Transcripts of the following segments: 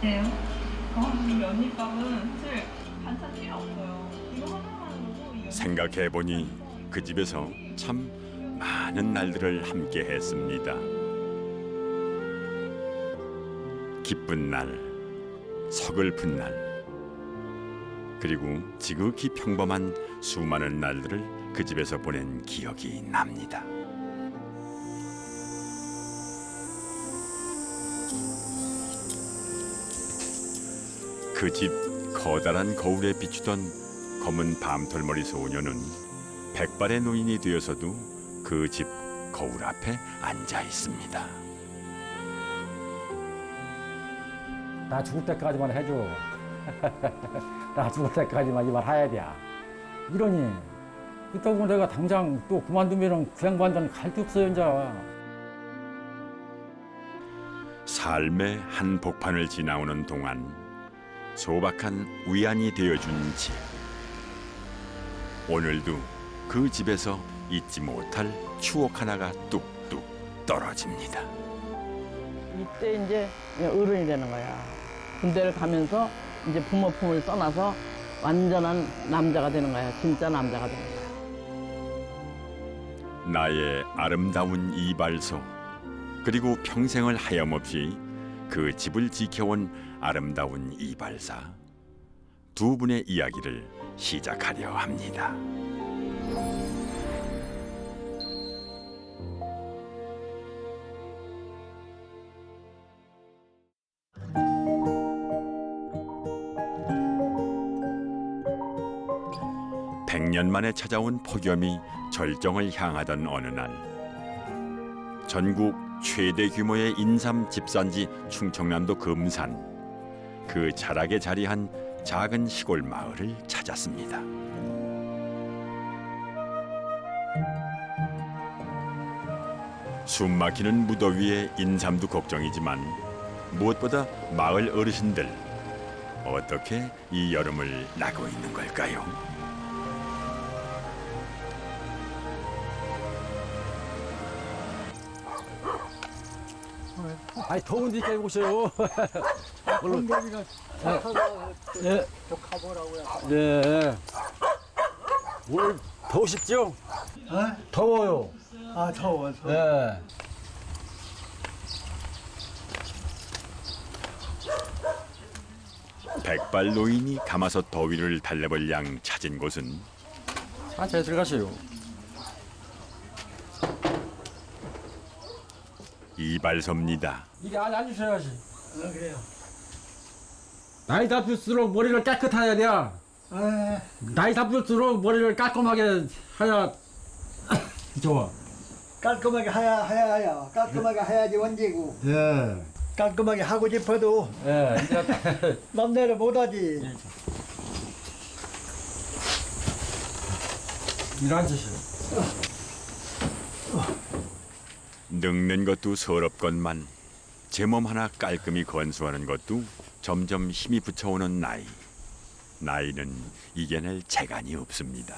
예요? 이 연잎밥은 사실 반찬 필요 없어요. 이거 하나만으로도 이 연잎밥 생각해보니 그 집에서 참 많은 날들을 함께 했습니다. 기쁜 날, 서글픈 날, 그리고 지극히 평범한 수많은 날들을 그 집에서 보낸 기억이 납니다. 그 집 커다란 거울에 비추던 검은 밤털머리 소녀는 백발의 노인이 되어서도 그 집 거울 앞에 앉아 있습니다. 나 죽을 때까지만 해줘. 나 죽을 때까지만 이 말 해야 돼. 이러니 그렇다고 내가 당장 또 그만두면 그 양반들은 갈 데 없어요 이제. 삶의 한 복판을 지나오는 동안 소박한 위안이 되어준 집. 오늘도 그 집에서 잊지 못할 추억 하나가 뚝뚝 떨어집니다. 이때 이제 어른이 되는 거야. 군대를 가면서 이제 부모 품을 떠나서 완전한 남자가 되는 거야. 진짜 남자가 되는 거야. 나의 아름다운 이발소, 그리고 평생을 하염없이 그 집을 지켜온 아름다운 이발사. 두 분의 이야기를 시작하려 합니다. (100년) 만에 찾아온 폭염이 절정을 향하던 어느 날, 전국 최대 규모의 인삼 집산지 충청남도 금산, 그 자락에 자리한 작은 시골 마을을 찾았습니다. 숨막히는 무더위에 인삼도 걱정이지만 무엇보다 마을 어르신들, 어떻게 이 여름을 나고 있는 걸까요? 아니 더운데 오세요. 공격이가 예. 저 가보라고요. 네. 오늘 더우십죠? 어? 더워요. 아 더워서. 네. 백발 노인이 감아서 더위를 달래볼 양 찾은 곳은 천천히 들어가세요. 이발소입니다. 이게 앉으셔야지. 그래요. 나이 잡을수록 머리를 깨끗해야 돼. 아, 나이 잡을수록 머리를 깔끔하게 해야 좋아. 깔끔하게 해야 깔끔하게 해야지 원제고. 예. 깔끔하게 하고 싶어도 예. 이제 맘대로 못하지. 일 앉으세요. 늙는 것도 서럽건만 제 몸 하나 깔끔히 건수하는 것도 점점 힘이 붙어오는 나이. 나이는 이겨낼 재간이 없습니다.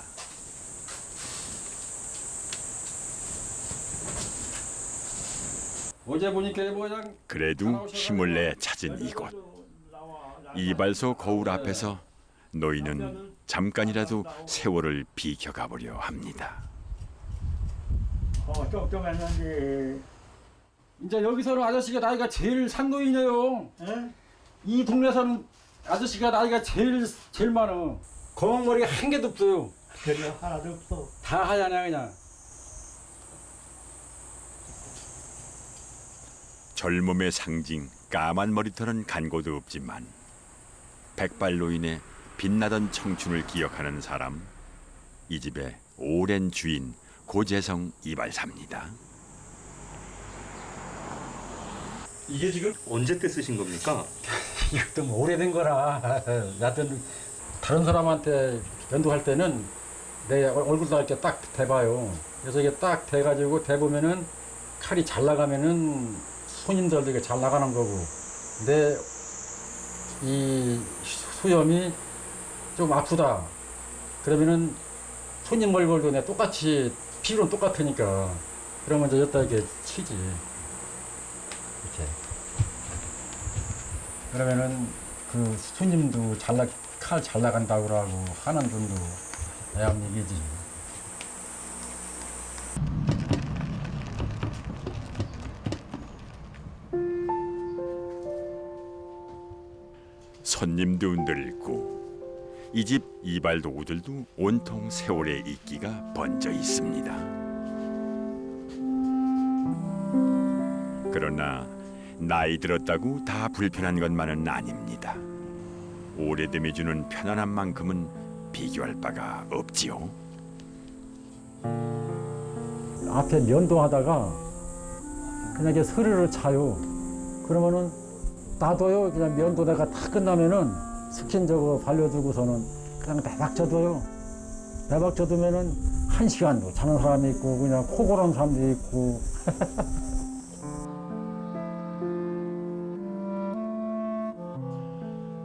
어제 보니까 뭐 그냥 그래도 힘을 내 찾은 이곳. 이발소 거울 앞에서 노인은 잠깐이라도 세월을 비켜가보려 합니다. 쫑쫑했는데. 이제 여기서는 아저씨가 나이가 제일 상노인이에요. 에? 이 동네에서는 아저씨가 나이가 제일 많아. 검은 머리가 한 개도 없어요. 그래 하나도 없어. 다 하얀해 그냥. 젊음의 상징 까만 머리털은 간 곳도 없지만 백발 노인의 빛나던 청춘을 기억하는 사람, 이 집의 오랜 주인 고재성 이발사입니다. 이게 지금 언제 때 쓰신 겁니까? 이것도 뭐 오래된 거라. 나도 다른 사람한테 연두할 때는 내 얼굴도 이렇게 딱 대봐요. 그래서 이게 딱 대가지고 대보면은 칼이 잘 나가면은 손님들도 이게 잘 나가는 거고. 근데 이 수염이 좀 아프다. 그러면은 손님 얼굴도 내 똑같이 피부는 똑같으니까 그러면 이제 여기다 이렇게 치지. 이렇게. 그러면은 그 손님도 칼 잘 나간다고 그러고 하는 분도 애암 얘기지. 손님도 늙고 이 집 이발 도구들도 온통 세월의 이끼가 번져 있습니다. 그러나 나이 들었다고 다 불편한 것만은 아닙니다. 오래됨이 주는 편안함만큼은 비교할 바가 없지요. 앞에 면도하다가 그냥 이렇게 서류를 차요. 그러면은 놔둬요. 그냥 면도대가 다 끝나면은 스킨 저거 발려두고서는 그냥 대박 져둬요. 대박 져두면은 1시간도 자는 사람이 있고 그냥 코 고는 사람도 있고.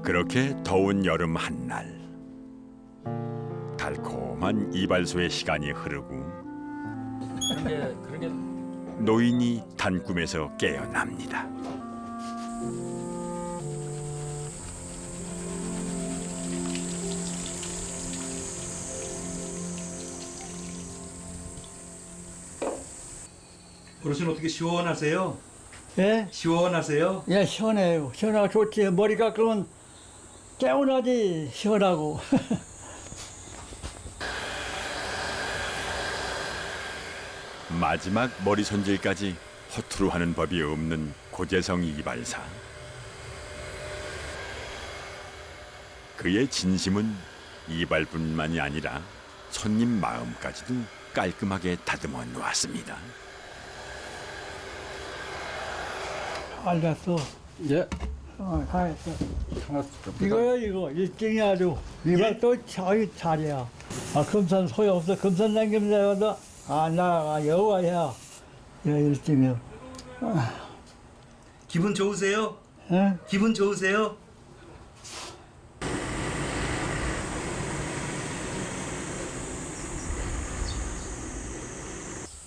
그렇게 더운 여름 한날 달콤한 이발소의 시간이 흐르고 그런 게 노인이 단꿈에서 깨어납니다. 어르신 어떻게 시원하세요? 예? 시원하세요? 예, 시원해요. 시원하고 좋지. 머리 깎으면 개운하지, 시원하고. 마지막 머리 손질까지 허투루 하는 법이 없는 고재성 이발사. 그의 진심은 이발뿐만이 아니라 손님 마음까지도 깔끔하게 다듬어 놓았습니다. 알겠어. 예. 다 했어. 하나 이거요, 이거. 일등이 아주. 이발 또 저기 잘이야. 아, 금산 소용없어. 금산 남기면 내가 여와야. 일등이요. 기분 좋으세요? 예? 기분 좋으세요?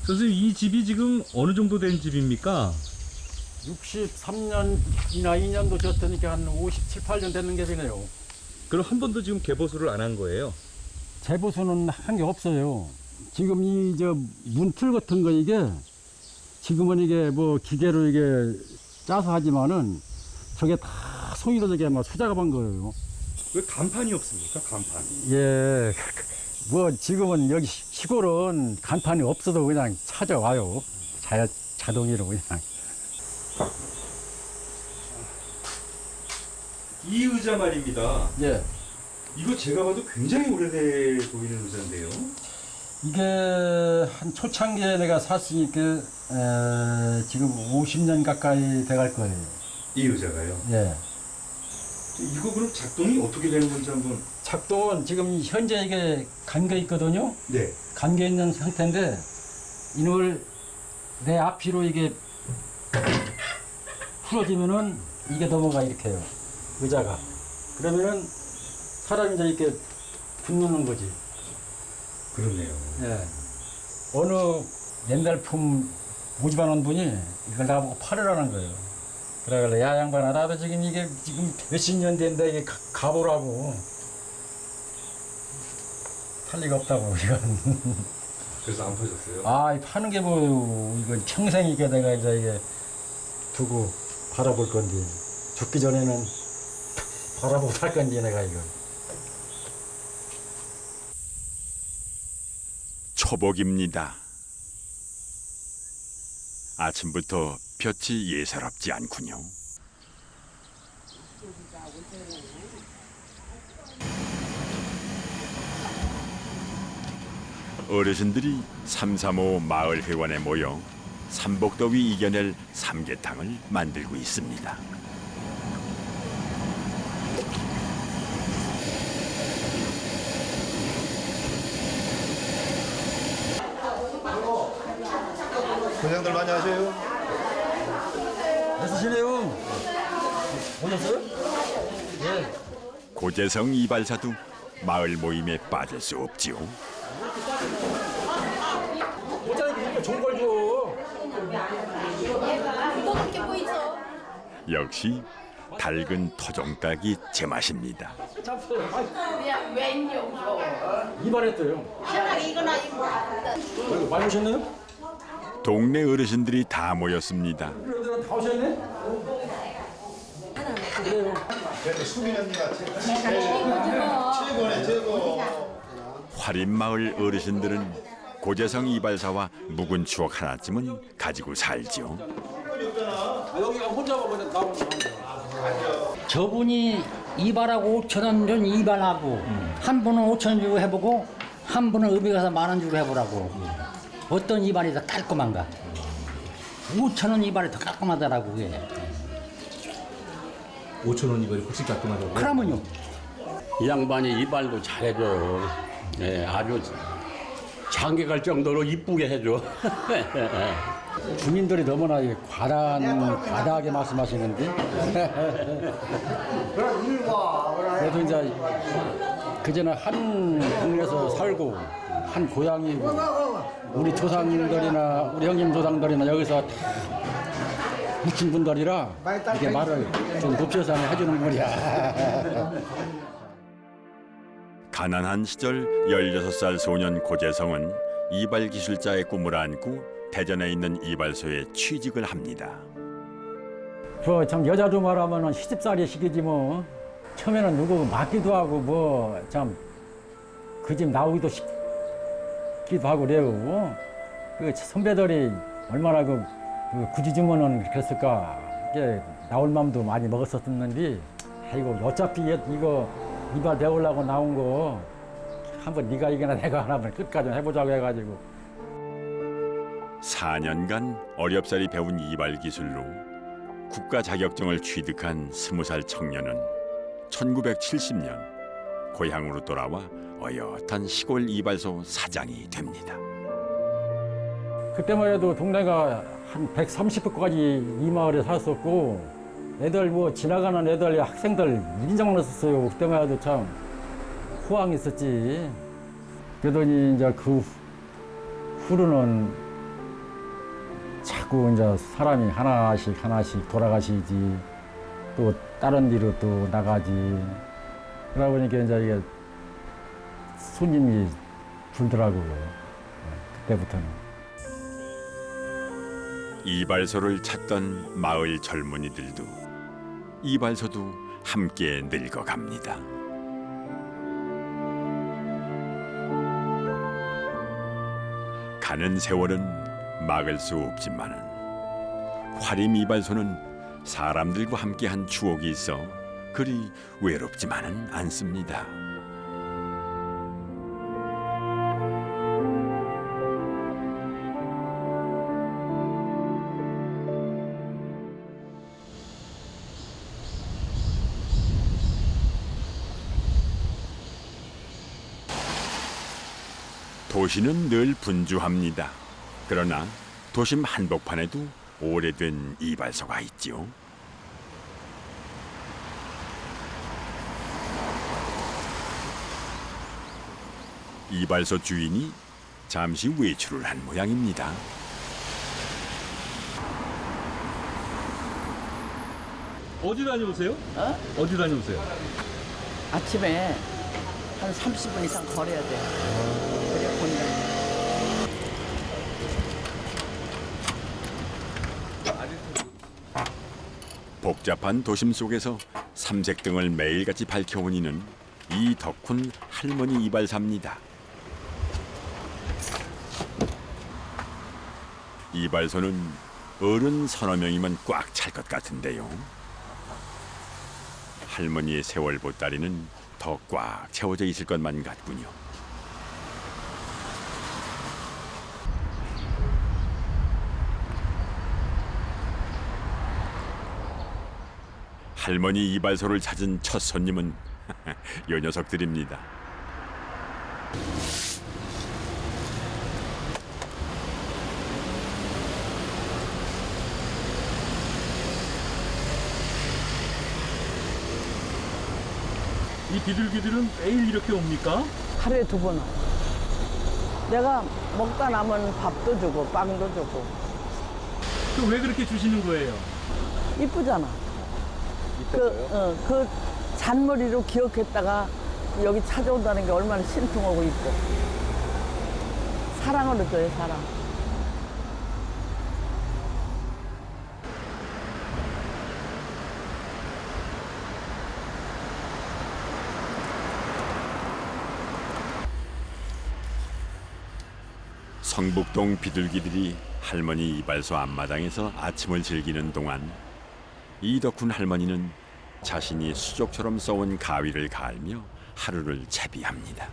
선생님 이 집이 지금 어느 정도 된 집입니까? 63년이나 2년도 졌으니까 한 57, 8년 되는 게 되네요. 그럼 한 번도 지금 개보수를 안 한 거예요? 재보수는 한 게 없어요. 지금 이 저 문틀 같은 거 이게 지금은 이게 뭐 기계로 이게 짜서 하지만은 저게 다 손으로 저게 막 수작업한 거예요. 왜 간판이 없습니까? 간판. 예. 뭐 지금은 여기 시골은 간판이 없어도 그냥 찾아와요. 자동으로 그냥. 이 의자 말입니다. 예. 이거 제가 봐도 굉장히 오래돼 보이는 의자인데요. 이게 한 초창기에 내가 샀으니까 지금 50년 가까이 돼갈 거예요. 이 의자가요. 예. 이거 그럼 작동이 어떻게 되는 건지 한번. 작동은 지금 현재 이게 감겨 있거든요. 네. 감겨 있는 상태인데 이걸 내 앞뒤로 이게 풀어지면은 이게 넘어가 이렇게 해요. 의자가. 그러면은 사람이 이제 이렇게 붙는 거지. 그렇네요. 예. 어느 옛날품 모집하는 분이 이걸 나보고 팔으라는 거예요. 그래가지고 야 양반아 나도 지금 이게 지금 몇십 년 된다 이게 가보라고. 팔 리가 없다고 이건. 그래서 안 파셨어요? 아, 파는 게 뭐 이건 평생 이게 내가 이제 이게 두고 바라볼 건데 죽기 전에는 바라보고 살 건데 내가 이거. 초복입니다. 아침부터 볕이 예사롭지 않군요. 어르신들이 335 마을 회관에 모여 삼복더위 이겨낼 삼계탕을 만들고 있습니다. 고생들 많이 하세요. 애쓰시네요. 오셨어요? 예. 고재성 이발사도 마을 모임에 빠질 수 없지요. 어쩌니까 좋은 걸 줘. 역시 달근 토종닭이 제맛입니다. 이발했어요. 많이 오셨나요? 동네 어르신들이 다 모였습니다. 다 오셨네? 그래도 수민 언니가 최고네 최고. 화림마을 어르신들은 고재성 이발사와 묵은 추억 하나쯤은 가지고 살죠. 여기가 혼자 먹으면 나오는 저분이 이발하고 5,000원 전 이발하고 한 분은 5,000원 주고 해보고 한 분은 의비 가서 10,000원 주고 해보라고. 어떤 이발이 더 깔끔한가? 5,000원 이발이 더 깔끔하더라고 그게. 5,000원 이발이 훨씬 깔끔하다고. 그러면요. 이 양반이 이발도 잘해줘요. 예, 아주 장기 갈 정도로 이쁘게 해줘. 주민들이 너무나 과다하게 말씀하시는데. 그래도 이제 그전에 한 동네에서 살고 한 고향이고 우리 조상들이나 우리 형님 조상들이나 여기서 다 묻힌 분들이라 이게 말을 좀 높여서 해주는 거야. 가난한 시절 16살 소년 고재성은 이발 기술자의 꿈을 안고 대전에 있는 이발소에 취직을 합니다. 참 여자도 말하면은 시집살이 시기지 뭐. 처음에는 누구 맞기도 하고 뭐 참 그 집 나오기도 싶기도 하고 그래요. 그 선배들이 얼마나 굳이 주면은 그랬을까. 이게 나올 맘도 많이 먹었었는데, 아이고 어차피 이거 이발 배우려고 나온 거 한번 네가 이거나 내가 하나 끝까지 해보자고 해가지고. 4년간 어렵사리 배운 이발 기술로 국가 자격증을 취득한 20살 청년은 1970년 고향으로 돌아와 어엿한 시골 이발소 사장이 됩니다. 그때만 해도 동네가 한 130호까지 이 마을에 살았었고, 애들 뭐 지나가는 애들 학생들 인정 넣었어요. 그때만 해도 참 호황이 있었지. 그러더니 이제 그 후로는 자꾸 이제 사람이 하나씩 돌아가시지, 또 다른 데로 또 나가지. 그러다 보니까 이제 이게 손님이 줄더라고요. 그때부터는. 이발소를 찾던 마을 젊은이들도 이발소도 함께 늙어갑니다. 가는 세월은 막을 수 없지만은 화림 이발소는 사람들과 함께한 추억이 있어 그리 외롭지만은 않습니다. 도시는 늘 분주합니다. 그러나 도심 한복판에도 오래된 이발소가 있지요. 이발소 주인이 잠시 외출을 한 모양입니다. 어디 다녀오세요? 어디 다녀오세요? 아침에 한 30분 이상 걸어야 돼. 그래 본다. 복잡한 도심 속에서 삼색등을 매일같이 밝혀온 이는 이 덕훈 할머니 이발사입니다. 이발소는 어른 서너 명이면 꽉 찰 것 같은데요. 할머니의 세월 보따리는 더 꽉 채워져 있을 것만 같군요. 할머니 이발소를 찾은 첫 손님은 요 녀석들입니다. 이 비둘기들은 매일 이렇게 옵니까? 하루에 2번 와. 내가 먹다 남은 밥도 주고 빵도 주고. 또 왜 그렇게 주시는 거예요? 이쁘잖아. 그 잔머리로 기억했다가 여기 찾아온다는 게 얼마나 신통하고 있고. 사랑으로 줘요, 사랑. 성북동 비둘기들이 할머니 이발소 앞마당에서 아침을 즐기는 동안 이덕훈 할머니는 자신이 수족처럼 써온 가위를 갈며 하루를 채비합니다.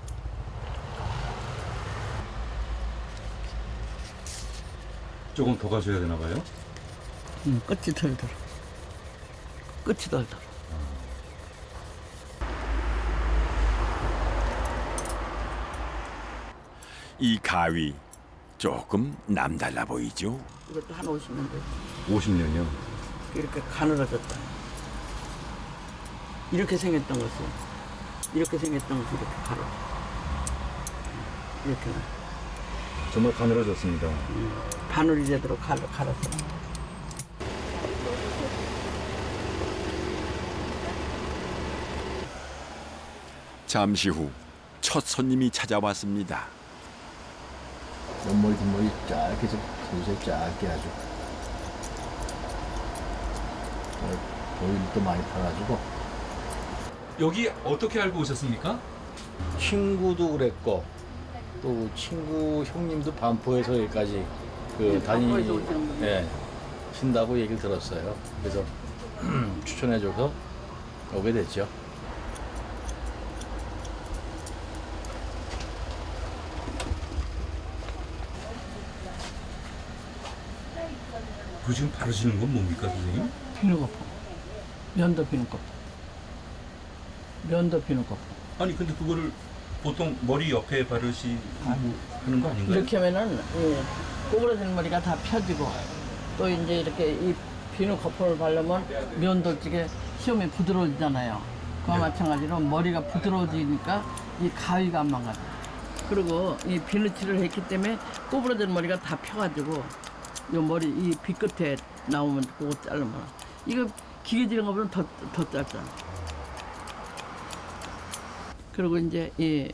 조금 더 가셔야 되나 봐요? 끝이 덜 들어. 끝이 덜 들어. 이 가위 조금 남달라 보이죠? 이것도 한 50년 됐지. 50년이요. 이렇게 가늘어졌다. 이렇게 생겼던 것이 이렇게 가로. 이렇게 정말 가늘어졌습니다. 바늘이 되도록 갈았어. 잠시 후 첫 손님이 찾아왔습니다. 옆머리 뒷머리 짧게 좀 요새 짧게 아주 오일도 많이 팔아주고. 여기 어떻게 알고 오셨습니까? 친구도 그랬고 또 친구 형님도 반포에서 여기까지 그 신다고 얘기를 들었어요. 그래서 추천해줘서 오게 됐죠. 그 지금 바르시는 건 뭡니까, 선생님? 비누거품. 면도 비누거품. 면도 비누거품. 아니 근데 그거를 보통 머리 옆에 바르시고 하는 거 아닌가요? 이렇게 하면은 꼬부러진 머리가 다 펴지고 또 이제 이렇게 이 비누 거품을 바르면 면도찌개 시험이 부드러워지잖아요. 그와 마찬가지로 머리가 부드러워지니까 이 가위가 안 망가져. 그리고 이 비누칠을 했기 때문에 꼬부러진 머리가 다 펴가지고 요 머리 이 빗끝에 나오면 그거 자르면 이거 기계질한 거보다 더 짧잖아. 그리고 이제 이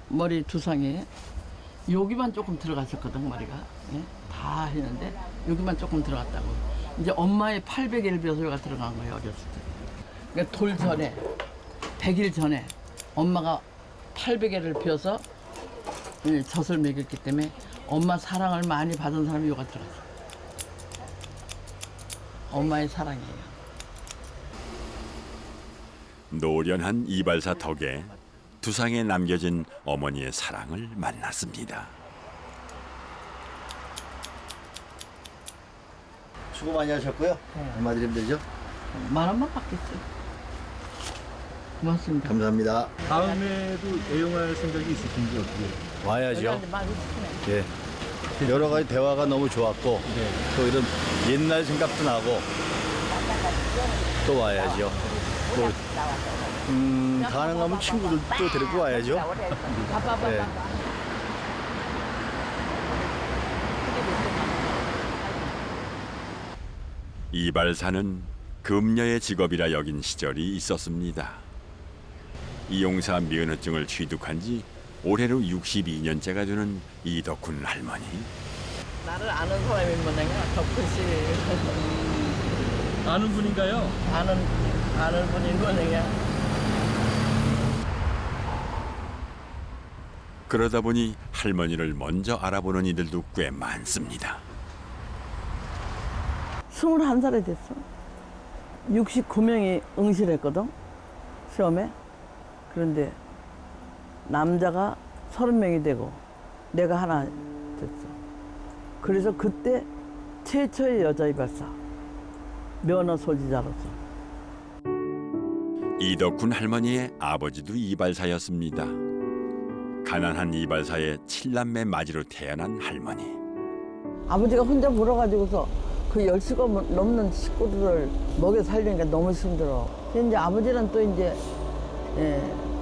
머리 두상에 여기만 조금 들어갔었거든 머리가. 예? 다 했는데 여기만 조금 들어갔다고. 이제 엄마의 800일 벼슬가 들어간 거예요 어렸을 때. 그러니까 돌 전에 100일 전에 엄마가 800일을 펴서 젖을 먹였기 때문에 엄마 사랑을 많이 받은 사람이 여기가 들어갔어. 엄마의 사랑이에요. 노련한 이발사 덕에 두상에 남겨진 어머니의 사랑을 만났습니다. 수고 많이 하셨고요. 얼마 드리면 되죠? 10,000원만 받겠어요. 고맙습니다. 감사합니다. 다음에도 애용할 생각이 있으신지 어떻게? 와야죠. 많이 시키네. 예. 여러 가지 대화가 너무 좋았고 또 이런 옛날 생각도 나고 또 와야죠. 또 가능하면 친구들도 데리고 와야죠. 네. 이발사는 금녀의 직업이라 여긴 시절이 있었습니다. 이용사 면허증을 취득한 지 올해로 62년째가 되는 이덕훈 할머니. 나를 아는 사람이 뭐냐면 덕훈씨. 아는 분인가요? 아는 분이 뭐냐면 그러다 보니 할머니를 먼저 알아보는 이들도 꽤 많습니다. 21살이 됐어. 69명이 응시했거든 시험에. 그런데 남자가 30명이 되고 내가 하나 됐어. 그래서 그때 최초의 여자 이발사 면허 소지자로서. 이덕훈 할머니의 아버지도 이발사였습니다. 가난한 이발사의 7남매 맞이로 태어난 할머니. 아버지가 혼자 벌어가지고서 그 10수가 넘는 식구들을 먹여 살리니까 너무 힘들어. 이제 아버지는 또 이제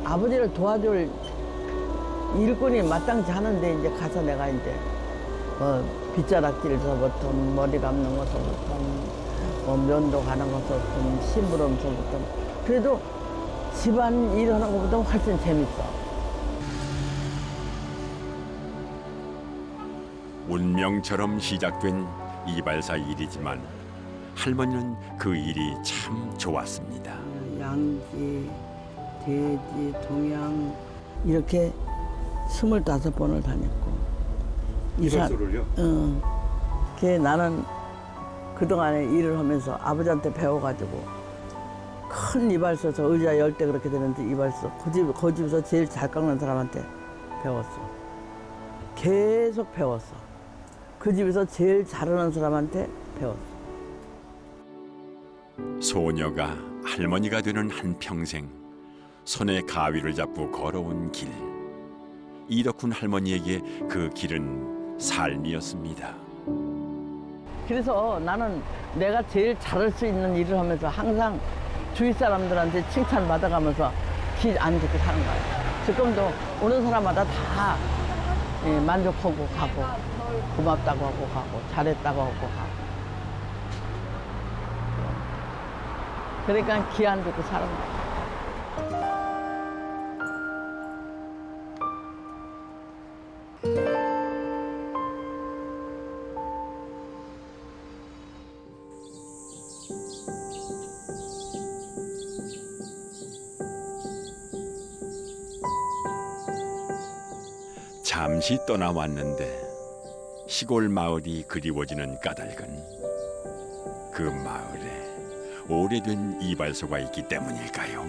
아버지를 도와줄 일꾼이 마땅치 않은데 이제 가서 내가 이제 빗자락질 서부터 머리 감는 것부터 뭐 면도 가는 것도 심부름서부터 그래도 집안 일하는 것보다 훨씬 재밌어. 운명처럼 시작된 이발사 일이지만 할머니는 그 일이 참 좋았습니다. 양지, 돼지, 동양 이렇게 25번을 다녔고 이발소를요? 응. 그게 나는 그동안에 일을 하면서 아버지한테 배워가지고 큰 이발소에서 의자 10대 그렇게 되는데 이발소 그 집에서 제일 잘 깎는 사람한테 배웠어. 계속 배웠어. 그 집에서 제일 잘하는 사람한테 배웠어. 소녀가 할머니가 되는 한평생 손에 가위를 잡고 걸어온 길. 이덕훈 할머니에게 그 길은 삶이었습니다. 그래서 나는 내가 제일 잘할 수 있는 일을 하면서 항상 주위 사람들한테 칭찬받아가면서 길 안 좋게 사는 거야. 지금도 오는 사람마다 다 만족하고 가고 고맙다고 하고 가고 잘했다고 하고 가고. 그러니까 기 안 좋게 사는 거야. 잠시 떠나왔는데 시골 마을이 그리워지는 까닭은 그 마을에 오래된 이발소가 있기 때문일까요?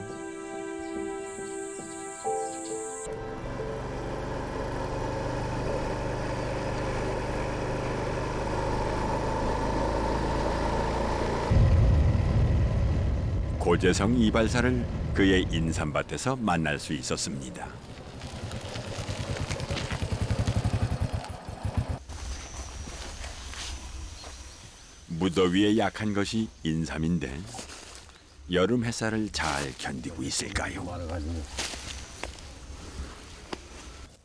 고재성 이발사를 그의 인삼밭에서 만날 수 있었습니다. 무더위에 약한 것이 인삼인데 여름 햇살을 잘 견디고 있을까요?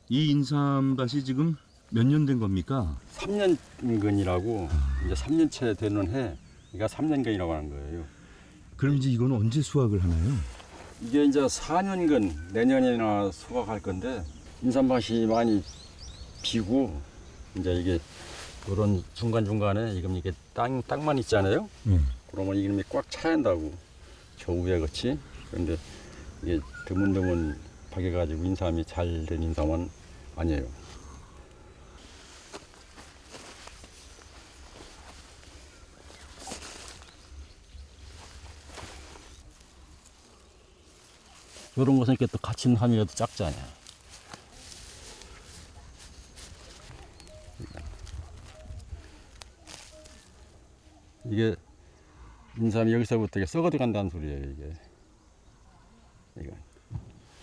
이 인삼밭이 지금 몇 년 된 겁니까? 3년근이라고 이제 3년째 되는 해, 그러니까 3년근이라고 하는 거예요. 그럼 이제 이거는 언제 수확을 하나요? 이게 이제 4년근 내년이나 수확할 건데 인삼밭이 많이 비고 이제 이게 이런 중간중간에 이게 땅만 있잖아요. 그러면 이게 꽉 차야 한다고 저 위에 같이. 그런데 이게 드문드문 박여가지고 인삼이 잘 된 인삼은 아니에요. 이런 것은 이렇게 또 갇힌 함이라도 작잖아요. 이게 인삼이 여기서부터 썩어 들어간다는 소리예요. 이게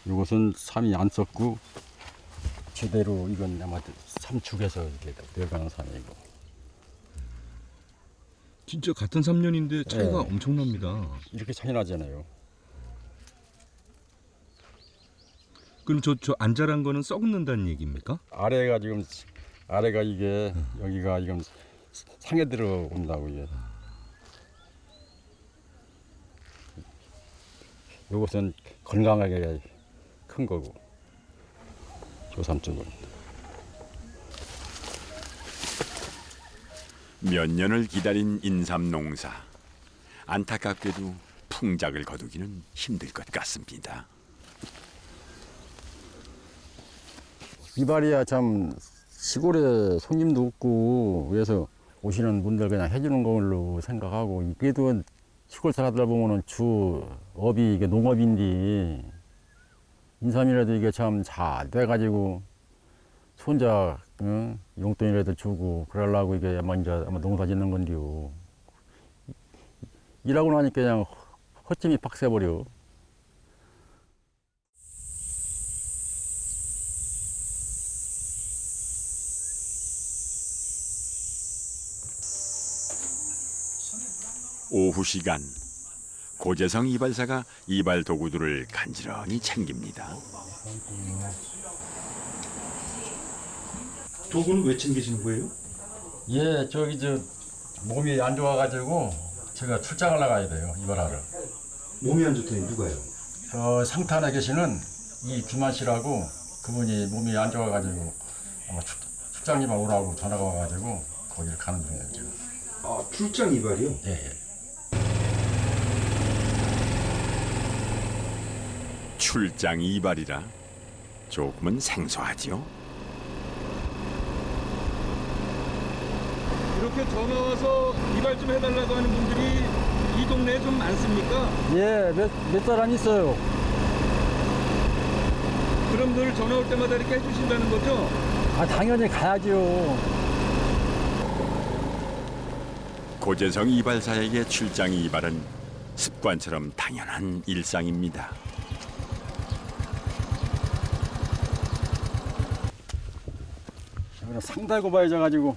이것은 삼이 안 썩고 제대로 이건 아마 삼축에서 이렇게 들어가는 삼이고. 진짜 같은 3년인데 차이가 네. 엄청납니다. 이렇게 차이 나잖아요. 그럼 저 안 자란 거는 썩는다는 얘기입니까? 아래가 이게 여기가 지금 상에 들어온다고 이게. 이것은 건강하게 큰 거고 조삼 쪽은. 몇 년을 기다린 인삼 농사. 안타깝게도 풍작을 거두기는 힘들 것 같습니다. 이발이야 참 시골에 손님도 없고 그래서 오시는 분들 그냥 해주는 걸로 생각하고, 그래도 시골 사람들 보면은 주 업이 이게 농업인데 인삼이라도 이게 참 잘 돼가지고 손자 용돈이라도 주고 그러려고 이게 아마 농사 짓는 건데요. 일하고 나니까 그냥 허점이 팍 새버려. 오후 시간 고재성 이발사가 이발 도구들을 간지런히 챙깁니다. 도구는 왜 챙기시는 거예요? 예, 저기 몸이 안 좋아가지고 제가 출장을 나가야 돼요. 이발하러. 몸이 안 좋다니 누가요? 상탄에 계시는 이 규만 씨라고 그분이 몸이 안 좋아가지고 아마 출장님만 오라고 전화가 와가지고 거기를 가는 중이에요 지금. 아 출장 이발이요? 예. 출장 이발이라 조금은 생소하지요. 이렇게 전화 와서 이발 좀 해달라고 하는 분들이 이 동네에 좀 많습니까? 예, 몇 사람 있어요. 그럼 늘 전화 올 때마다 이렇게 해주신다는 거죠? 아, 당연히 가야죠. 고재성 이발사에게 출장 이발은 습관처럼 당연한 일상입니다. 그냥 상달고 봐야져가지고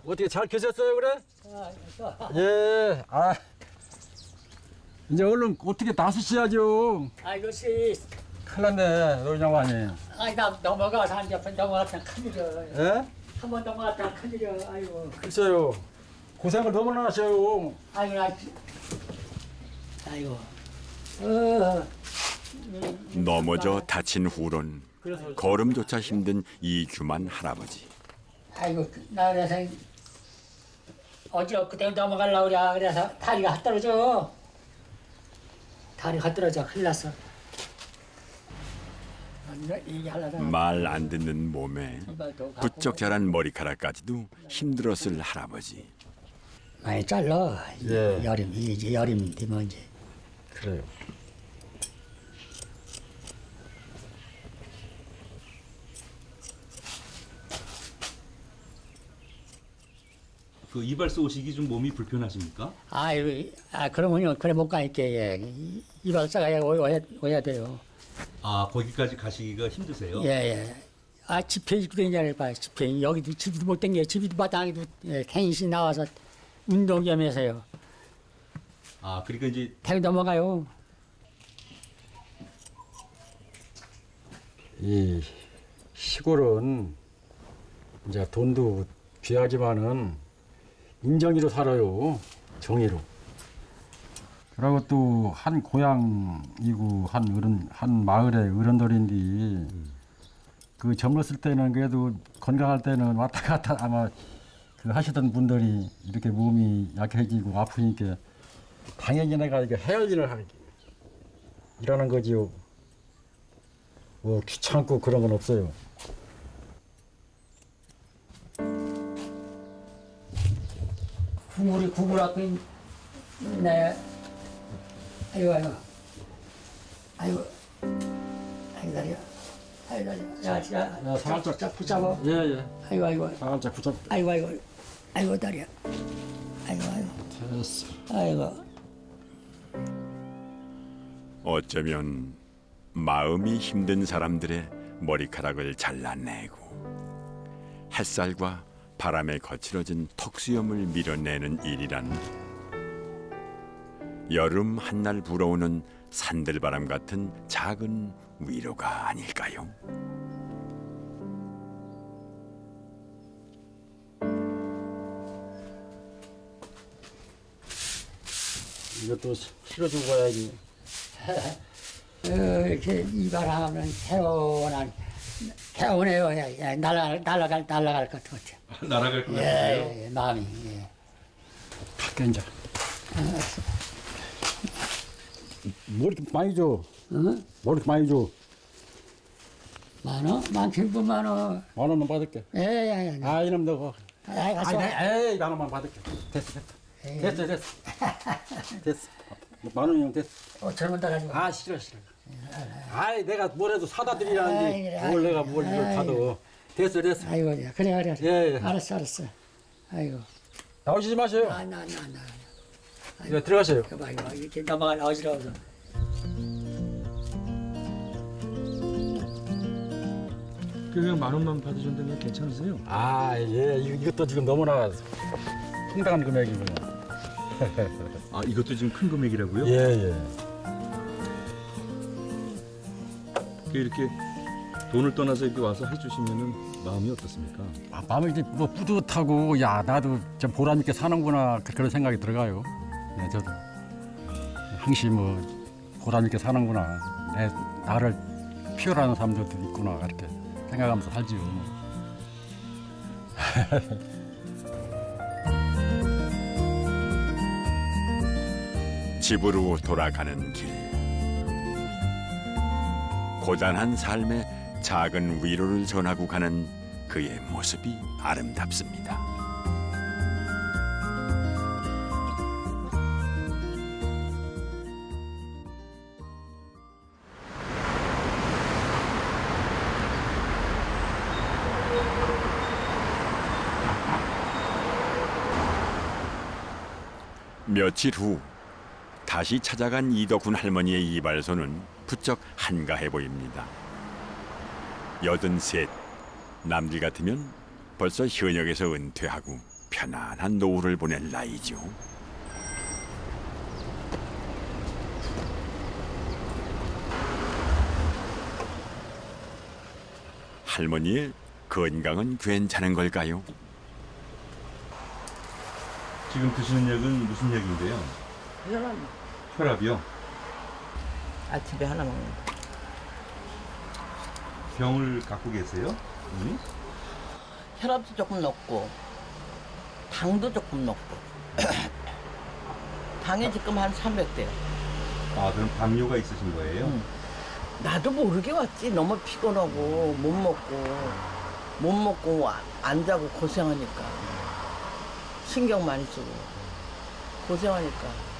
어떻게 잘 계셨어요 그래? 예. 아 이제 얼른 어떻게 나서셔야죠. 아이고 씨, 큰일 났네 노장관이. 아이 나 넘어가서 한 옆에 넘어갔다 큰일이야. 예? 한 번 넘어갔다 큰일이야. 아이고, 글쎄요. 고생을 너무나 하셔요. 아이고 나, 아이고. 넘어져 다친 후론 걸음조차 힘든 이규만 할아버지. 아이고 나 그래서 어제 그때 넘어가려고 그래. 그래서 다리가 핫떨어져. 다리가 핫떨어져. 큰일 났어. 얘기하려다가 말 안 듣는 몸에 이발도 갖고 부쩍 자란 머리카락까지도 힘들었을 할아버지. 많이 잘라. 예. 이제 여름 되면 이제. 그래요. 그 이발소 오시기 좀 몸이 불편하십니까? 아유, 그러면요, 그래 못 가니까 예. 이발사가 오야 돼요. 아 거기까지 가시기가 힘드세요? 예. 아 집회 입고 다니냐를 봐요. 집회 여기도 집도 못 댕겨. 집도 마땅히도 텐시 나와서 운동 겸해서요. 아 그러니까 이제 타고 넘어가요. 이 시골은 이제 돈도 귀하지만은 인정이로 살아요. 정의로. 그리고 또 한 고향이고 한 마을의 어른들인데 그 젊었을 때는 그래도 건강할 때는 왔다 갔다 아마 그 하시던 분들이 이렇게 몸이 약해지고 아프니까 당연히 내가 이게 해야 할 일을 일하는 거지요. 뭐 귀찮고 그런 건 없어요. 국물 앞에 네. 아이고 다리야. 야 진짜 살짝 붙잡아. 예. 아이고 살짝 붙잡. 아이고 다리야. 아이고 됐어. 아이고. 어쩌면 마음이 힘든 사람들의 머리카락을 잘라내고 햇살과 바람에 거칠어진 턱수염을 밀어내는 일이란 여름 한날 불어오는 산들바람 같은 작은 위로가 아닐까요? 이것도 실어주고 가야지. 이렇게 이발하면 개운해요. 날아갈 것 같아. 날아갈 것 같아요. 예, 마음이. 예. 갈게 이제. 뭐 이렇게 많이 줘? 응? 뭐 이렇게 많이 줘? 많어? 많긴 뭐 많어. 10,000원만 받을게. 예. 아 이놈 너거. 가서. 에이 10,000원만 받을게. 됐어. 됐어. 10,000원이면 됐어. 5,000원 더 가지고. 아 싫어. 아이 내가 뭐래도 사다 드리라는데 아이, 뭘 그래. 내가 뭘 이걸 아이, 받아. 됐어. 아이고, 그래. 예. 알았어. 아이고. 나오시지 마세요. 나. 네, 들어가세요. 그봐 이거 이렇게 넘어갈 어지러워서. 그냥 10,000원만 받으셨는데 괜찮으세요? 아 예. 이것도 지금 너무나 상당한 금액이군요. 아 이것도 지금 큰 금액이라고요? 예. 이렇게 돈을 떠나서 이렇게 와서 해주시면은 마음이 어떻습니까? 마음이 이제 뭐 뿌듯하고 야 나도 좀 보람 있게 사는구나 그런 생각이 들어가요. 네, 저도 항시 뭐 보람 있게 사는구나. 나를 필요로 사람들도 있구나 이렇게 생각하면서 살지요. 집으로 돌아가는 길. 고단한 삶에 작은 위로를 전하고 가는 그의 모습이 아름답습니다. 며칠 후 다시 찾아간 이덕훈 할머니의 이발소는 부쩍 한가해 보입니다. 83, 남들 같으면 벌써 현역에서 은퇴하고 편안한 노후를 보낼 나이죠. 할머니의 건강은 괜찮은 걸까요? 지금 드시는 약은 무슨 약인데요? 혈압 혈압이요? 아침에 하나 먹는다. 병을 갖고 계세요? 혈압도 조금 높고 당도 조금 높고 당이 지금 한 300대. 아, 그럼 당뇨가 있으신 거예요? 나도 모르게 왔지. 너무 피곤하고 못 먹고 안 자고 고생하니까 신경 많이 쓰고 고생하니까.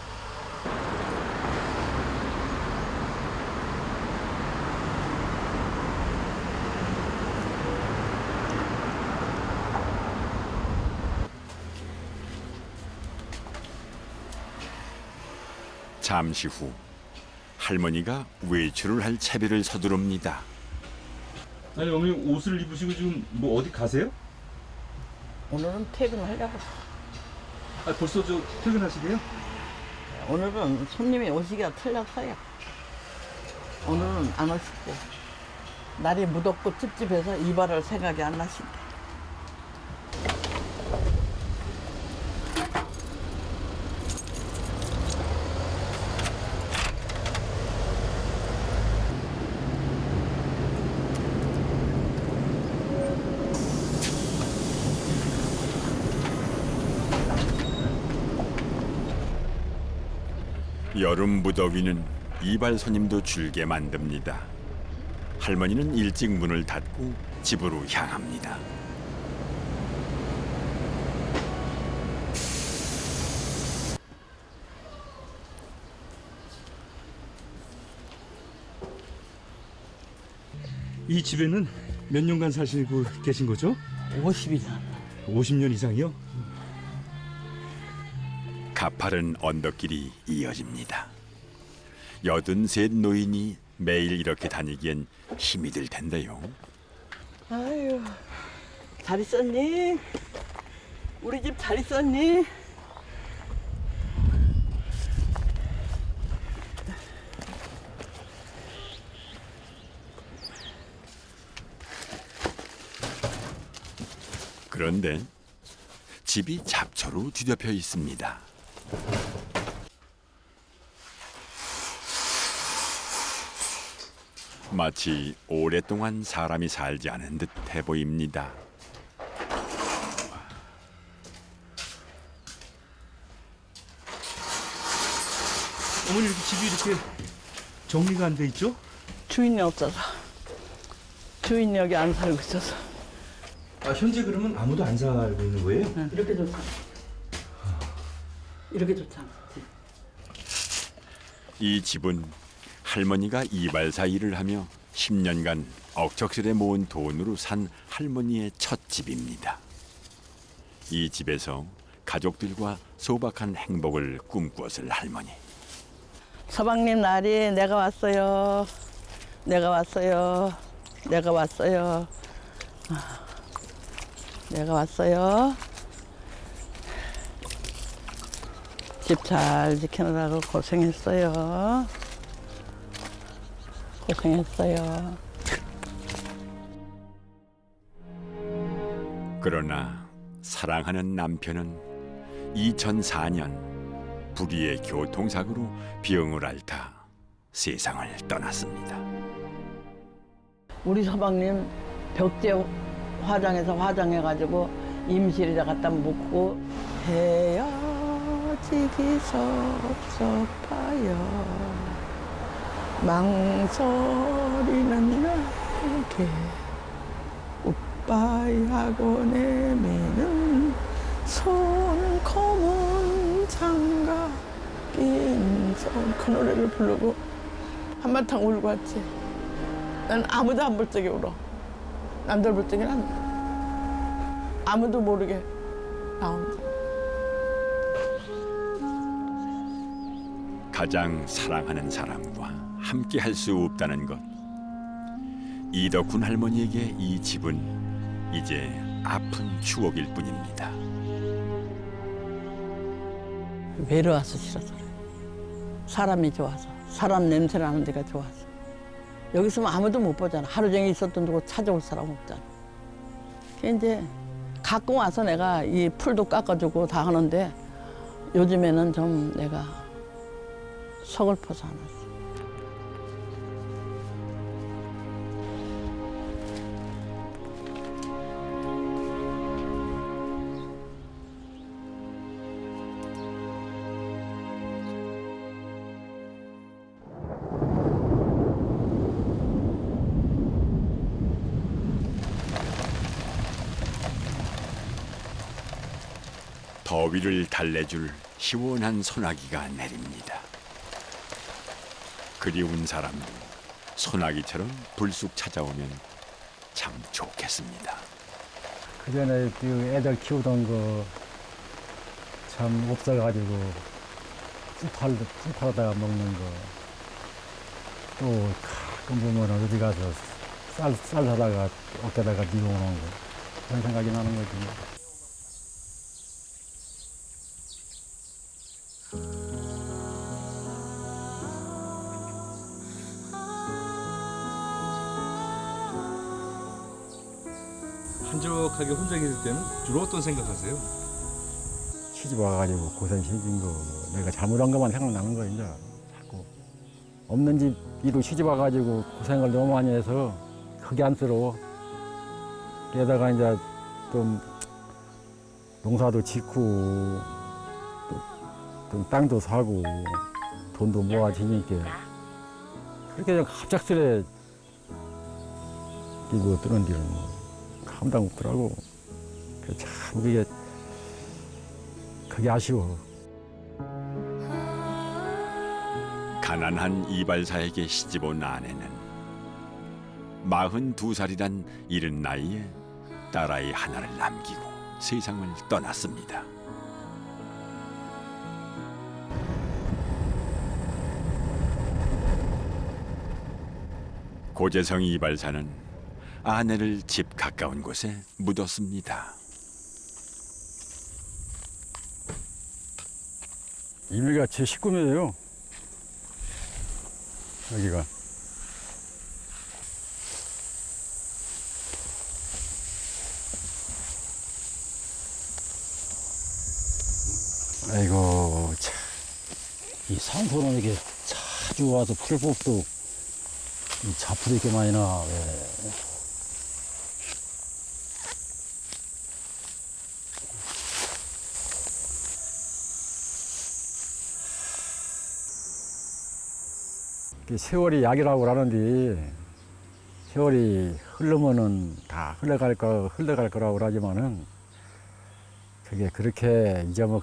잠시 후 할머니가 외출을 할 채비를 서두릅니다. 아니 어머니 옷을 입으시고 지금 뭐 어디 가세요? 오늘은 퇴근하려고. 아 벌써 저 퇴근하시게요? 오늘은 손님이 오시기가 틀렸어요. 오늘은 안 오시고 날이 무덥고 찝찝해서 이발할 생각이 안 나신대. 여름 무더위는 이발 손님도 줄게 만듭니다. 할머니는 일찍 문을 닫고 집으로 향합니다. 이 집에는 몇 년간 사시고 계신 거죠? 50이나. 50년 이상이요? 가파른 언덕길이 이어집니다. 83 노인이 매일 이렇게 다니기엔 힘이 들 텐데요. 아유, 잘 있었니? 우리 집 잘 있었니? 그런데 집이 잡초로 뒤덮여 있습니다. 마치 오랫동안 사람이 살지 않은 듯해 보입니다. 어머니 이렇게 집이 이렇게 정리가 안 돼 있죠? 주인이 없어서. 주인이 여기 안 살고 있어서. 아 현재 그러면 아무도 안 살고 있는 거예요? 이렇게 좋잖아. 이렇게 좋잖아. 이 집은 할머니가 이발사 일을 하며 10년간 억척스레 모은 돈으로 산 할머니의 첫 집입니다. 이 집에서 가족들과 소박한 행복을 꿈꾸었을 할머니. 서방님 날이 내가 왔어요. 내가 왔어요. 내가 왔어요. 내가 왔어요. 집 잘 지키느라고 고생했어요. 고생했어요. 그러나 사랑하는 남편은 2004년 불의의 교통사고로 병을 앓다 세상을 떠났습니다. 우리 서방님 벽제 화장해서 화장해가지고 임실에다 갖다 묻고 헤어지기 섭섭하여 망설이는 나에게 오빠하고 내미는 손 검은 장갑 낀 손 그 노래를 부르고 한바탕 울고 왔지. 난 아무도 안 볼 적에 울어. 남들 볼 적에는 안 울어. 아무도 모르게 나 혼자. 가장 사랑하는 사람과 함께 할 수 없다는 것. 이덕훈 할머니에게 이 집은 이제 아픈 추억일 뿐입니다. 외로워서 싫어서 그래. 사람이 좋아서. 사람 냄새 나는 데가 좋아서. 여기 있으면 아무도 못 보잖아. 하루 종일 있었던 데고 찾아올 사람 없잖아. 이제 가끔 와서 내가 이 풀도 깎아주고 다 하는데 요즘에는 좀 내가 서글퍼서 안 왔어. 더위를 달래줄 시원한 소나기가 내립니다. 그리운 사람도 소나기처럼 불쑥 찾아오면 참 좋겠습니다. 그전에 그 애들 키우던 거 참 없어가지고 풀파다가 먹는 거, 또 가끔 보면 어디 가서 쌀 사다가 어깨다가 뉘고 오는 거, 그런 생각이 나는 거지. 한적하게 혼자 계실 때는 주로 어떤 생각하세요? 시집 와가지고 고생 시킨 거, 내가 잘못한 것만 생각나는 거, 이제 자꾸. 없는 집 이로 시집 와가지고 고생을 너무 많이 해서 흙이 안쓰러워. 게다가 이제 좀 농사도 짓고, 좀 땅도 사고, 돈도 모아지니까. 그렇게 좀 갑작스레 이거 뜨는 데는 감당 없더라고. 참 그게 아쉬워. 가난한 이발사에게 시집온 아내는 42살이란 이른 나이에 딸아이 하나를 남기고 세상을 떠났습니다. 고재성 이발사는 아내를 집 가까운 곳에 묻었습니다. 이미가 제 식구예요. 여기가. 아이고 참. 이 산소는 이렇게 자주 와서 풀을 뽑도 이 잡풀이 이렇게 많이 나. 왜. 세월이 약이라고 그러는데 세월이 흐르면은 다 흘러갈 거라고 그러지만은 그게 그렇게 잊어먹지지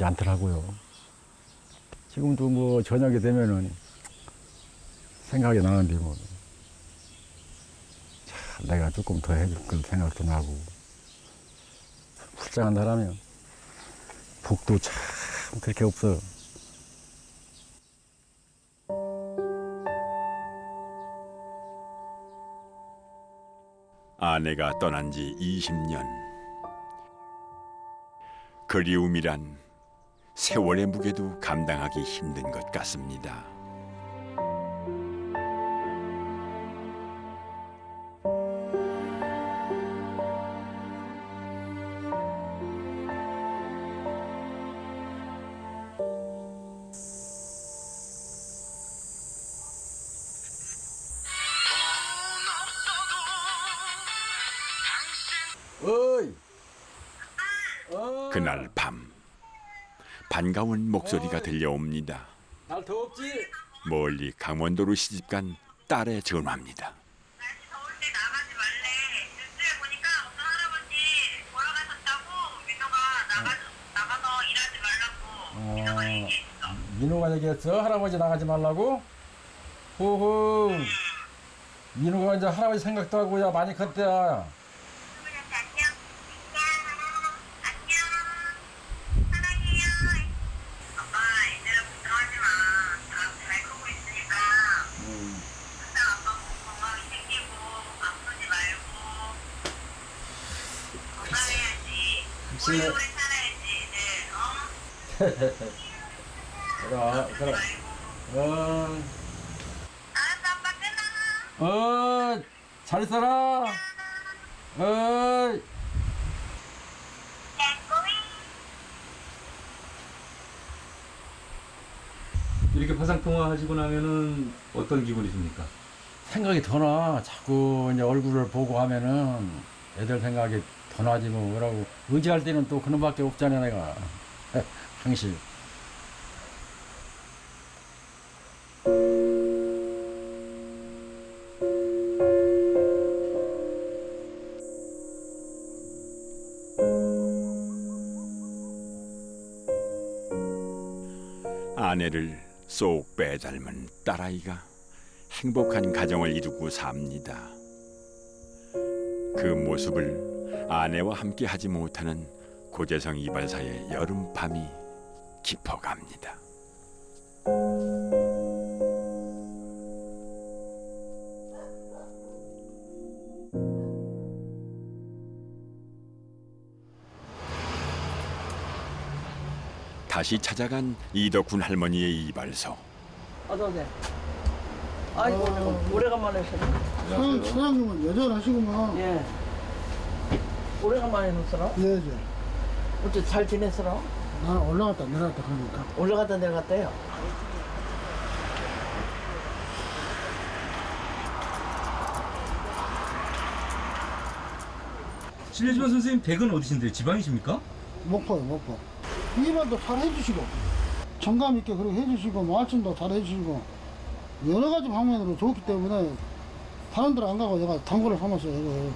않더라고요. 지금도 뭐 저녁이 되면은 생각이 나는데 뭐 참 내가 조금 더 해줄 걸 생각도 나고 불쌍한 사람이요. 복도 참 그렇게 없어. 아내가 떠난 지 20년. 그리움이란 세월의 무게도 감당하기 힘든 것 같습니다. 어이. 그날 밤 반가운 목소리가 들려옵니다. 날 더웠지? 멀리 강원도로 시집간 딸의 전화입니다. 날씨 더울 때 나가지 말래. 뉴스에 보니까 어떤 할아버지 돌아가셨다고 민호가 나가서 일하지 말라고 민호가 얘기했어. 민호가 얘기했어? 할아버지 나가지 말라고? 호호. 민호가 이제 할아버지 생각도 하고 야 많이 컸대야. 할머니한테 안녕. 안녕. 사랑해요. 아빠 이제는 걱정하지 마. 다 잘 크고 있으니까. 항상 아빠 건강히 챙기고 아프지 말고 건강해야지. 오래오래 살아야지 이제. 그래. 어. 알았어 아빠 끊어. 잘 있어라. 이렇게 화상 통화하시고 나면은 어떤 기분이십니까? 생각이 더 나. 자꾸 이제 얼굴을 보고 하면은 애들 생각이 더 나지 뭐. 뭐라고. 의지할 때는 또 그놈밖에 없잖아 내가. 당신. 아내를 쏙 빼닮은 딸아이가 행복한 가정을 이루고 삽니다. 그 모습을 아내와 함께 하지 못하는 고재성 이발사의 여름밤이 깊어갑니다. 다시 찾아간 이덕훈 할머니의 이발소. 어서오세요. 아이고, 오래간만에 오셨네. 사장님은 여전하시구만. 예. 오래간만에 오셨어? 예, 예. 어째 잘 지냈어? 나는 올라갔다 내려갔다 그러니까. 올라갔다 내려갔다요? 실례지만 선생님 댁은 어디신데요? 지방이십니까? 목포요, 목포. 이발도 잘 해주시고, 정감 있게 그렇게 해주시고, 말씀도 잘 해주시고, 여러 가지 방면으로 좋기 때문에 다른 데로 안 가고 내가 단골을 삼았어요, 이거.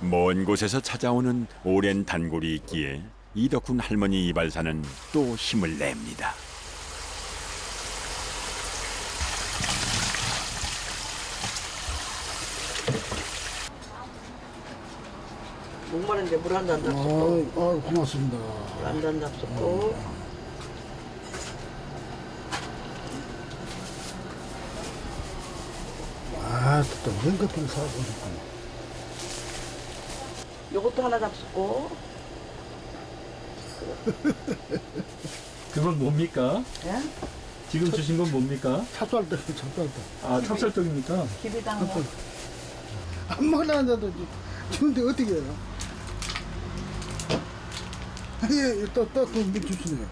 먼 곳에서 찾아오는 오랜 단골이 있기에 이덕훈 할머니 이발사는 또 힘을 냅니다. 목마른데 물 한 잔 잡수고. 고맙습니다. 물 한 잔 잡수고. 또 냉커피를 사고 오셨구나. 요것도 하나 잡수고. 그건 뭡니까? 예? 지금 주신 건 뭡니까? 찹쌀떡, 찹쌀떡. 아, 찹쌀떡입니까? 기비당 뭐. 안 먹는데도 주는데 어떻게 해요? 예, 또또 주시네요.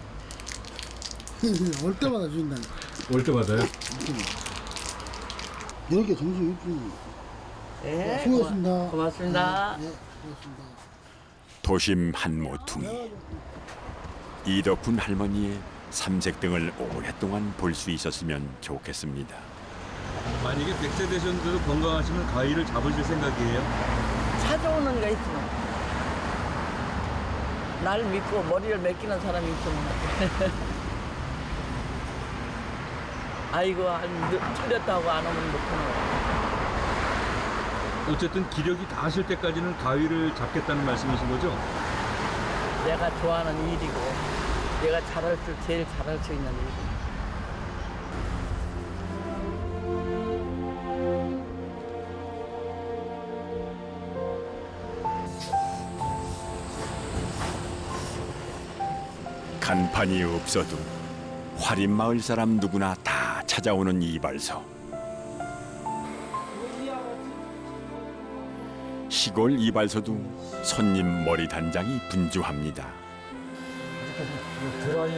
올 때마다 주신다. 올 때마다요? 이렇게 정신이 있지. 예. 수고하셨습니다. 고맙습니다. 네, 고맙습니다. 도심 한 모퉁이. 이덕훈 할머니의 삼색등을 오랫동안 볼 수 있었으면 좋겠습니다. 만약에 100세 되셨는데도 건강하시면 가위를 잡으실 생각이에요? 찾아오는 거 있으면. 날 믿고 머리를 맡기는 사람이 있으면. 아이고, 틀렸다고 안 오면 못하는 거야. 어쨌든 기력이 닿으실 때까지는 가위를 잡겠다는 말씀이신 거죠? 내가 좋아하는 일이고, 내가 제일 잘할 수 있는 일. 간판이 없어도 화림마을 사람 누구나 다 찾아오는 이발소. 시골 이발소도 손님 머리 단장이 분주합니다. 드라이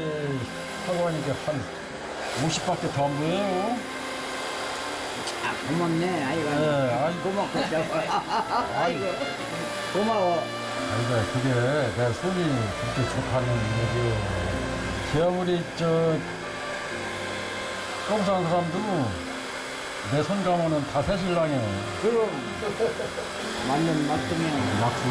하고 하니까 한 50밖에 더 안 보여요. 고맙네. 아이고. 아이고. 고맙고. 아이고. 고마워. 아이고, 그게 내 손이 그렇게 좋다는 얘기요. 지아무리 꼼사한 사람도 내 손 가면은 다 새신랑이에요. 그럼. 맞는 말씀이야. 막수.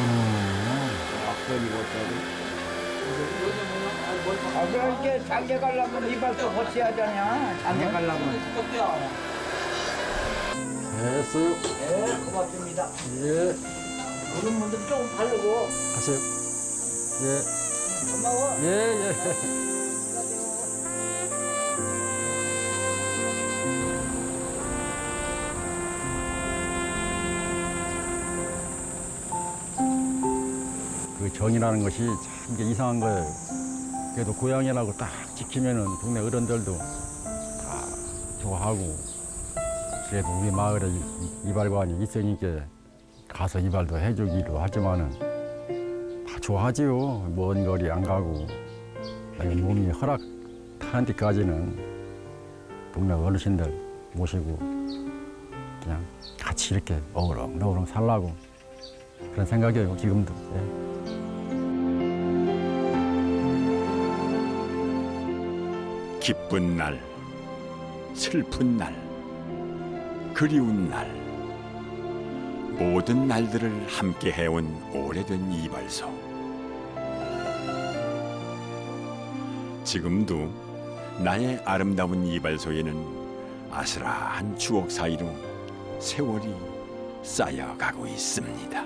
아, 그러니까 장계 가려면 이발소 거쳐야 하잖아. 장계 가려면. 됐어요. 네, 고맙습니다. 예. 그런 분들 조금 바르고. 가세요. 예. 고마워. 예, 예. 그 정이라는 것이 참 이게 이상한 거예요. 그래도 고양이라고 딱 지키면은 동네 어른들도 다 좋아하고, 그래도 우리 마을에 이발관이 있으니까 가서 이발도 해주기도 하지만은 다 좋아하지요. 먼 거리 안 가고. 아니, 몸이 허락하는 데까지는 동네 어르신들 모시고 그냥 같이 이렇게 어우렁너우렁 살라고 그런 생각이에요, 지금도. 예. 기쁜 날, 슬픈 날, 그리운 날, 모든 날들을 함께 해온 오래된 이발소. 지금도 나의 아름다운 이발소에는 아슬한 추억 사이로 세월이 쌓여가고 있습니다.